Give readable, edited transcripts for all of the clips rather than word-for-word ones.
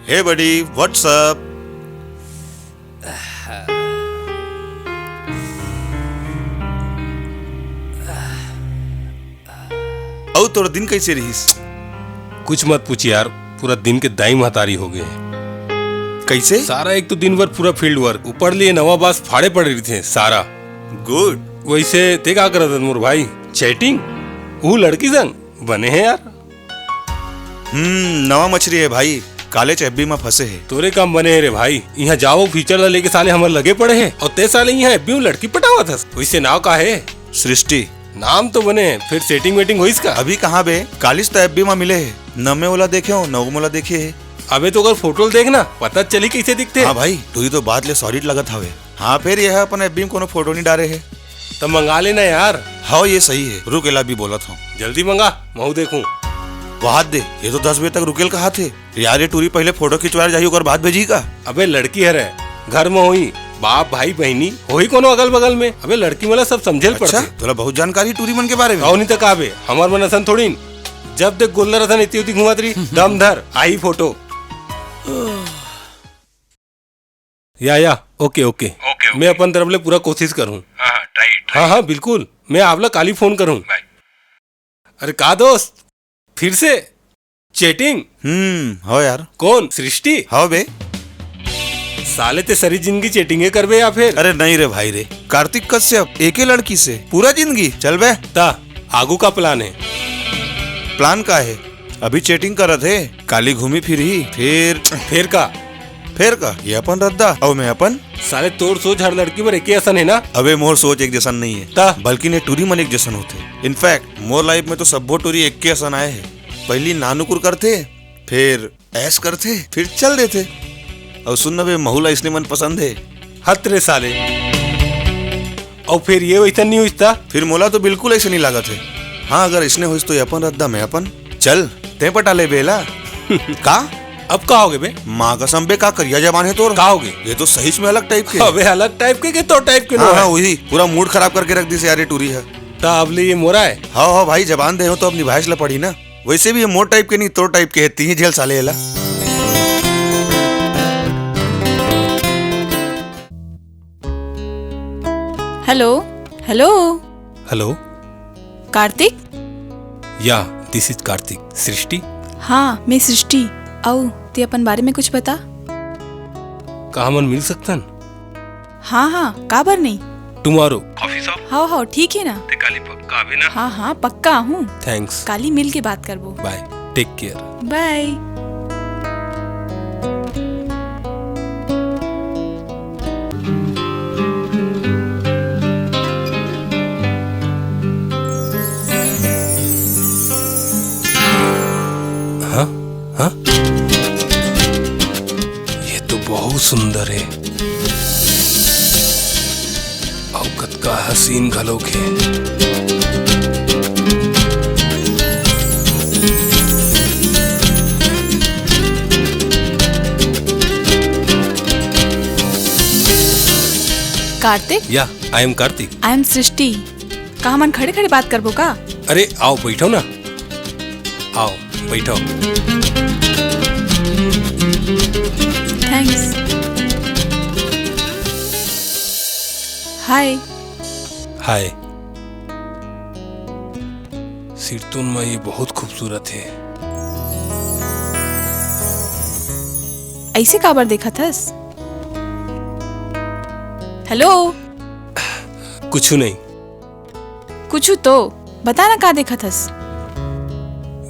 हे बडी, what's up? औ तोरा दिन कैसे रहीस? कुछ मत पूछ यार, पूरा दिन के दाई महतारी हो गए। कैसे? सारा एक तो दिन भर पूरा फील्ड वर्क, ऊपर लिए नवाबास फाड़े पड़ रही थे सारा। गुड। वैसे ते का करत मोर भाई? चैटिंग वो लड़की संग बने हैं यार। नवा मछली है भाई, काले एफबी में फंसे है। तोरे काम बने है रे भाई, यहाँ जाओ फीचर ला लेके साले हमारे लगे पड़े हैं और ते साले यहाँ एफबी में लड़की पटावा था। वैसे नाव का है? सृष्टि। नाम तो बने, फिर सेटिंग वेटिंग हुई इसका? अभी कहाँ बे, कालिस तो एफबी में मिले है, नमे वाला देखे हो, नौ वाला देखे है। अबे तो अगर फोटो देखना पता चली कैसे दिखते। हाँ भाई, तू तो बात ले सॉलिड लगत हवे। हाँ फिर यह अपन एफबी में कोनो फोटो नहीं डाले है तो मंगा लेना यार। हाँ ये सही है, रुकेला भी बोलत हूँ। जल्दी मंगा, मैं देखूं। बात दे, ये तो 10 बजे तक रुकेल कहा थे यार। ये टूरी पहले फोटो खिंचवा जाइए और बाद भेजी का। अबे लड़की है रे, घर में हुई, बाप भाई बहनी होई कोनो अगल बगल में। अबे लड़की वाला सब समझेल पड़ते। तोला बहुत जानकारी टूरी मन के बारे में। और नहीं तक आबे, हमार मन असन थोड़ी न। जब देख गोल्ला रथन इतनी उतनी घुमात रही, दम धर आई फोटो। या ओके। मैं अपन तरफ ले पूरा कोशिश करूँ। हाँ बिल्कुल, मैं आवला काली फोन करूँ। अरे का दोस्त, फिर से चैटिंग? हो यार। कौन? सृष्टि? हाँ बे। साले ते सारी जिंदगी चैटिंग कर बे या फिर? अरे नहीं रे भाई रे, कार्तिक कश्यप एक ही लड़की से पूरा जिंदगी चल बे। ता आगू का प्लान है? प्लान का है, अभी चैटिंग कर रहे थे, काली घूमी फिरी, फिर का ये अपन रद्दा और मैं अपन। साले तोर सोच हर लड़की पर एक ही असन है ना? अबे मोर सोच एक जैसा नहीं है, बल्कि ने टूरी मन एक जैसन होते। इनफैक्ट मोर लाइफ में तो सबो टूरी एक के असन आए हैं। पहली नानुकुर करते, फिर ऐश करते, फिर चल देते। और सुन बे, महुला इसने मन पसंद है। हत रे साले। और फिर ये वैसा नहीं हुआ? फिर मोला तो बिल्कुल ऐसे नहीं लगा थे। हाँ अगर इसने हुई तो अपन रद्दा मैं अपन। चल ते पटा ले बेला। का अब का होगे बे? माँ कसम बे, का करिया जबान है तोर। का होगे? ये तो सही में अलग टाइप के। अबे अलग टाइप के तो टाइप के? हाँ वही, पूरा मूड खराब करके रख दी से यार ये टूरी है। ता अब ले ये मोरा है। हाँ भाई, जबान दे हो तो अपनी भाषा ला पड़ी ना। वैसे भी ये मोर टाइप के नहीं, तोर टाइप के है। तीन झेल साले एला। हेलो कार्तिक? या दिस इज कार्तिक। सृष्टि? हाँ मैं सृष्टि। आओ ते अपन बारे में कुछ बता। कहाँ मन मिल सकता? हाँ काबर नहीं। Tomorrow coffee shop. हाँ ठीक है ना। ते काली पक्का आवे ना? हाँ पक्का हूँ। थैंक्स। काली मिल के बात करबो। Bye, take care. बाय। हाँ? ये तो बहुत सुंदर है। औकत का हसीन घलोक है। कार्तिक? या I am Kartik. I am Srishti. कहाँ मन खड़े खड़े बात करबो का? अरे आओ बैठो ना, आओ बैठो। थैंक्स। हाय। सिरतुन में ये बहुत खूबसूरत है। ऐसे काबर देखा थस? हेलो? कुछ नहीं। कुछ तो बता ना, का देखा थस?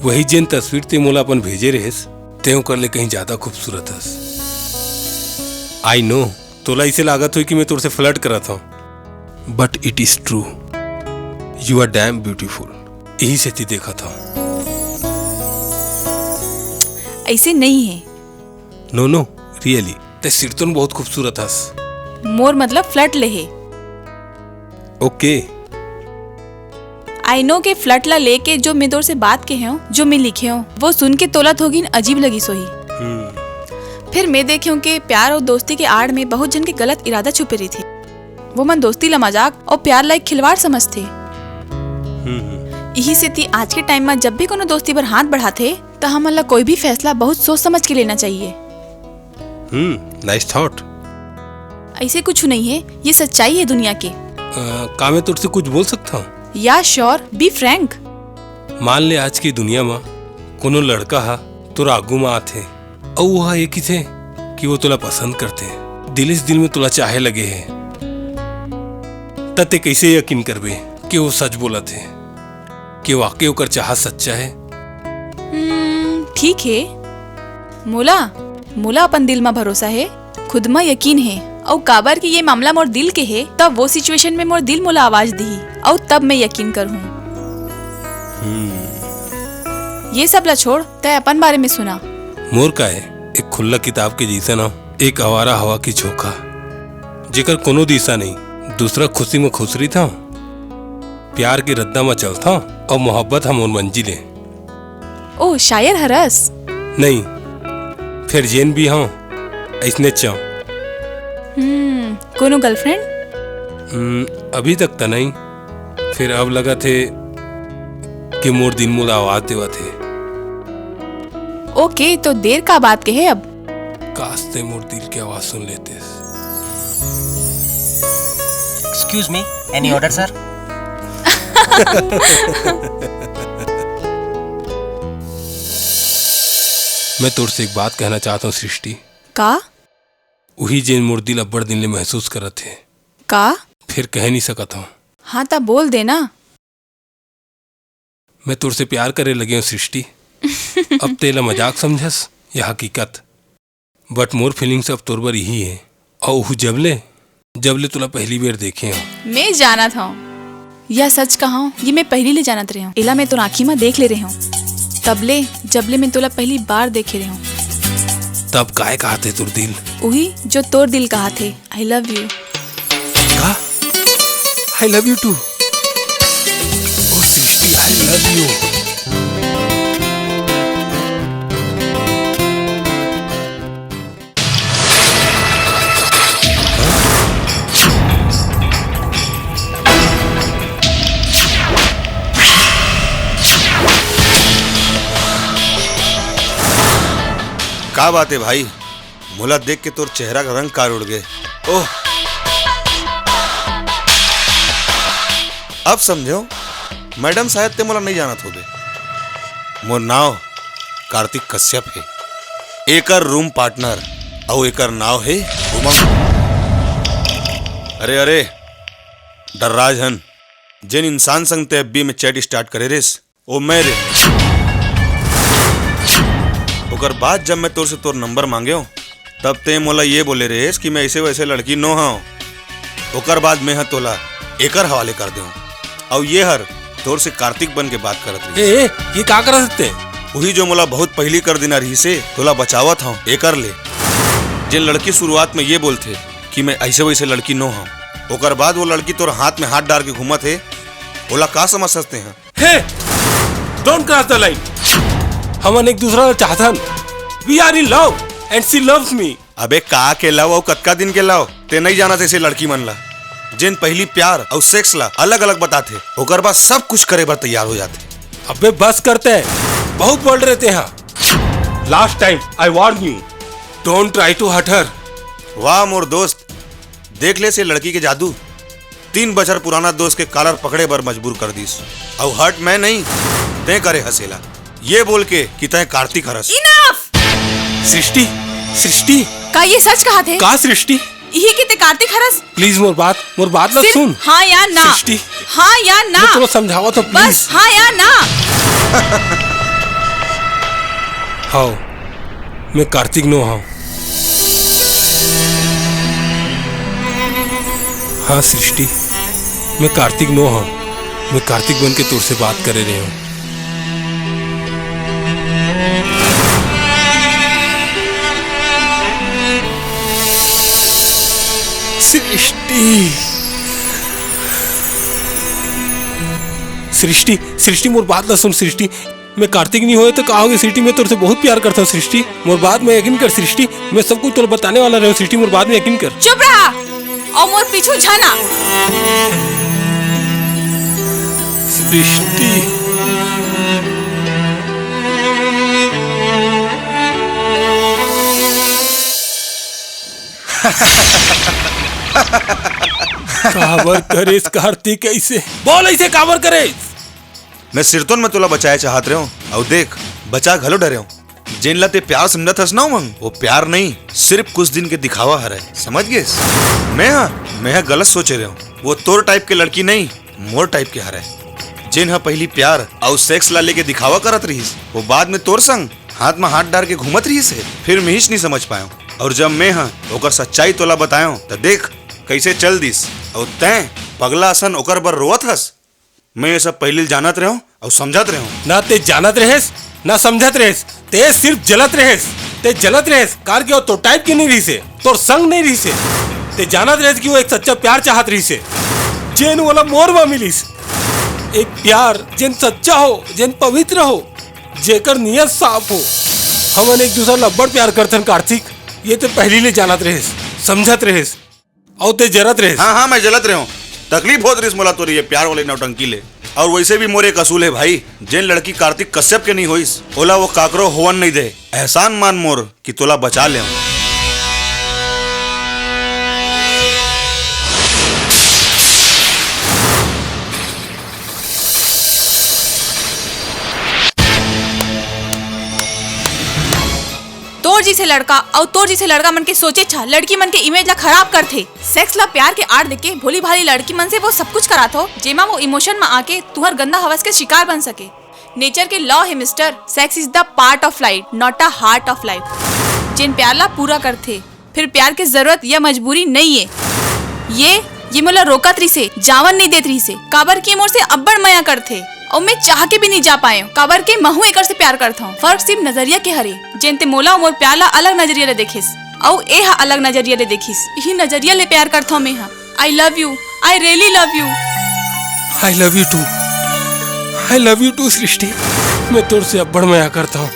वही जिन तस्वीर ते मोला अपन भेजे रहेस, त्यों कर ले कहीं ज्यादा खूबसूरत हस। आई नो तोला इसे लागत हुई कि मैं तुझसे फ्लर्ट करत हूँ, but it is true. You are damn beautiful. यही से ती देखा था। ऐसे नहीं है। नो रियली, ते सिरतुन बहुत खूबसूरत हस। मोर मतलब फ्लर्ट ले है। ओके। आई नो के फ्लर्ट ला लेके जो मैं तोर से बात के हूँ, जो मैं लिखे हूँ, वो सुन के तोला थोगी अजीब लगी सोही। फिर मैं देखे हूँ कि प्यार और दोस्ती के आड़ में बहुत जन के गलत इरादा छुपे रही थी। वो मन दोस्ती ला मजाक और प्यार ला एक खिलवाड़ समझते। यही से थी आज के टाइम में जब भी कोनो दोस्ती पर हाथ बढ़ाते तो हमन ला कोई भी फैसला बहुत सोच समझ के लेना चाहिए। Nice thought. ऐसे कुछ नहीं है, ये सच्चाई है दुनिया के। का मैं तुझसे कुछ बोल सकता हूँ? या श्योर, बी फ्रैंक। मान ले आज की दुनिया में कोनो लड़का हा तोरा आगू में आथे और वह एक ही थे कि वो तुला पसंद करते, दिल से दिल में तुला चाहे लगे है, तते कैसे यकीन करबे कि वो सच बोला थे, कि वाकई ओकर चाह सच्चा है? ठीक है, मोला अपन दिल में भरोसा है, खुद में यकीन है, और काबर की ये मामला मोर दिल के है, तब वो सिचुएशन में मोर दिल मोला आवाज दी और तब मैं यकीन करूँ। ये सब ला छोड़, तय अपन बारे में सुना। मोर का है एक खुला किताब के जैसा ना, एक आवारा हवा की झोंका, जेकर कोनो दिशा नहीं, दूसरा खुशी में खुश रही था, प्यार की रद्दा में चलता और मोहब्बत हम मंजिल है। ओ शायर हरस नहीं, फिर जेन भी हाँ ऐसने चाह। कोनो गर्लफ्रेंड? अभी तक तो नहीं, फिर अब लगा थे कि मोर दिन मोला आवाज देवा थे। ओके, तो देर का बात के है अब। काश ते मोर दिल की आवाज सुन लेते। Excuse me, any order sir? मैं तुझसे एक बात कहना चाहता हूँ सृष्टि। का? वही जेन मोर दिल अब्बड़ दिन ले महसूस करत थे, का? फिर कह नहीं सकता हूँ। हाँ ता बोल देना। मैं तुझसे प्यार करे लगे हूँ सृष्टि। अब तेला मजाक समझस या हकीकत, बट मोर फीलिंग्स अब तोर बर यही है, और वह जबले तुला पहली बार देखे हूँ। मैं जाना था या सच कहा हूँ, ये मैं पहली ले जानत रही हूँ। इला मैं तो आँखी में देख ले रही हूँ, तबले जबले मैं तोला पहली बार देखे रही हूँ। तब काय कहा थे तुर दिल? वही जो तोर दिल कहा थे, आई लव यू। का? I love you too. ओ सृष्टि, आई लव यू। का बात है भाई, मोला देख के तोर चेहरा का रंग कार उड़ गए। ओह, अब समझो, मैडम शायद ते मोला नहीं जानत होबे। मोर नाव कार्तिक कश्यप है, एकर रूम पार्टनर, और एकर नाव है उमंग। अरे डर्राज हन, जिन इंसान संग ते एफबी में चैट स्टार्ट करे रेस, ओ मैं रे। ओकर बाद जब मैं तोर से तोर नंबर मांगे हो, तब ते मोला ये बोले रेस कि मैं ऐसे वैसे लड़की नो हाँ। ओकर बाद मैं हाँ तोला एकर हवाले कर दूँ, और ये हर तोर से कार्तिक बन के बात करत रही। ये का कर सकते? वही जो मोला बहुत पहली कर देना रही से तोला बचावत हूँ एकर ले। जिन लड़की शुरुआत में ये बोलते कि मैं ऐसे वैसे लड़की नो हूँ, ओकर बाद वो लड़की तोर हाथ में हाथ डाल के घूमत है, बोला का समझ सकते हैं? Hey, don't cross the line. हमन एक दूसरा चाहता, we are in love and she loves me. अबे का के लव और कतका दिन के लव ते नहीं जाना ऐसे लड़की मन ला, जिन पहली प्यार और सेक्स ला अलग अलग बताते, ओकर बाद सब कुछ करे बर तैयार हो जाते। अबे बस करते हैं, बहुत बोल रहे थे यहाँ। Last time I warn you, don't try to hurt her. वाह मोर दोस्त, देख ले से लड़की के जादू। 3 बछर पुराना दोस्त के कॉलर पकड़े बर मजबूर कर दीस, और हर्ट मैं नहीं ते करे हसेला, ये बोल के कि तय कार्तिक हरस। इनफ! सृष्टि का ये सच कहा थे? का सृष्टि? यही किते कार्तिक हरस? प्लीज मोर बात ला सुन। हाँ या ना? सृष्टि, हाँ या ना? मैं तुम्हें समझावा तो प्लीज। बस हाँ या ना? हाँ, मैं कार्तिक नो हाँ। हाँ सृष्टि, मैं कार्तिक नो हाँ। मैं कार्तिक बन के तुर से बात करे रही हूँ। सृष्टि मोर बात ला सुन सृष्टि, मैं कार्तिक नहीं होए तो कहोगे सृष्टि, मैं तुझसे बहुत प्यार करता हूँ सृष्टि, मोर बात में यकीन कर सृष्टि, मैं सब कुछ तुझे बताने वाला रहा हूँ सृष्टि, मोर बात में यकीन कर। चुप रहा और मोर पीछू जाना। सृष्टि, काबर करे कार्तिक ऐसे बोल, ऐसे काबर करे। मैं सिरतोन में तोला बचाए चाहत रहे हूँ और देख बचा घलो डरे हूँ। जेन ला ते प्यार समझत हस ना मंग, वो प्यार नहीं, सिर्फ कुछ दिन के दिखावा हरे, समझ गए। मैं गलत सोचे रहे हूँ। वो तोर टाइप के लड़की नहीं, मोर टाइप के हरे। जेन हा पहली प्यार और सेक्स ला लेके दिखावा करत रहीस, वो बाद में तोर संग हाथ में हाथ डाल के घूमत रहीस है। फिर मैं ही नहीं समझ पाया। और जब मैं ओकर सच्चाई तोला बतायो तो देख कैसे चल दिस। और तैं पगला असन ओकर बर रोवत हस। मैं ये सब पहले जानत रहे और समझत रहे। ना ते जानत रहेस ना समझत रहेस, ते सिर्फ जलत रहेस। ते जलत रहेस कार के तो टाइप की नहीं रही से, तोर संग नहीं रही से। ते जानत रहेस कि वो एक सच्चा प्यार चाहत रही से, जेन वाला मोरवा मिलिस। एक प्यार जेन सच्चा हो, जेन पवित्र हो, जेकर नियत साफ हो। हमन एक दूसरा लब्बड़ प्यार करथन कार्तिक, ये तो पहली ले जानत रहेस, समझत रहेस और ते जरत रहेस। हाँ मैं जलत रहे हूँ। तकलीफ होत रही मोला तो ये प्यार वाले नौटंकी ले। और वैसे भी मोरे एक असूल है भाई, जेन लड़की कार्तिक कश्यप के नहीं होइस ओला वो काकरो होवन नहीं दे। एहसान मान मोर कि तोला बचा ले। तोर जी से लड़का और तोर जी से लड़का मन के सोचे छा लड़की मन के इमेज ला खराब कर थे। सेक्स ला प्यार के आड़ देके भोली भाली लड़की मन से वो सब कुछ करा थो जेमा वो इमोशन में आके तुहर गंदा हवस के शिकार बन सके। नेचर के लॉ है mister, sex is the part of life not a heart of life. जिन प्यार ला पूरा कर थे, फिर प्यार के जरूरत या मजबूरी नहीं है। ये मोला रोकत रही से, जावन नहीं देत रही से। काबर की मोर से अब्बड़ मया कर थे और मैं चाह के भी नहीं जा पाए। काबर के महू एकर से प्यार करता हूँ। फर्क सिर्फ नजरिया के हरे। जेनते मोला मोर प्यार ला अलग नजरिया ले देखिस और ए हा अलग नजरिया ले देखिस। यही नजरिया ले प्यार करता हूँ मैं। I love you, I really love you. I love you too, I love you too Srishti. मैं तोर से अब्बड़ मया करता हूँ।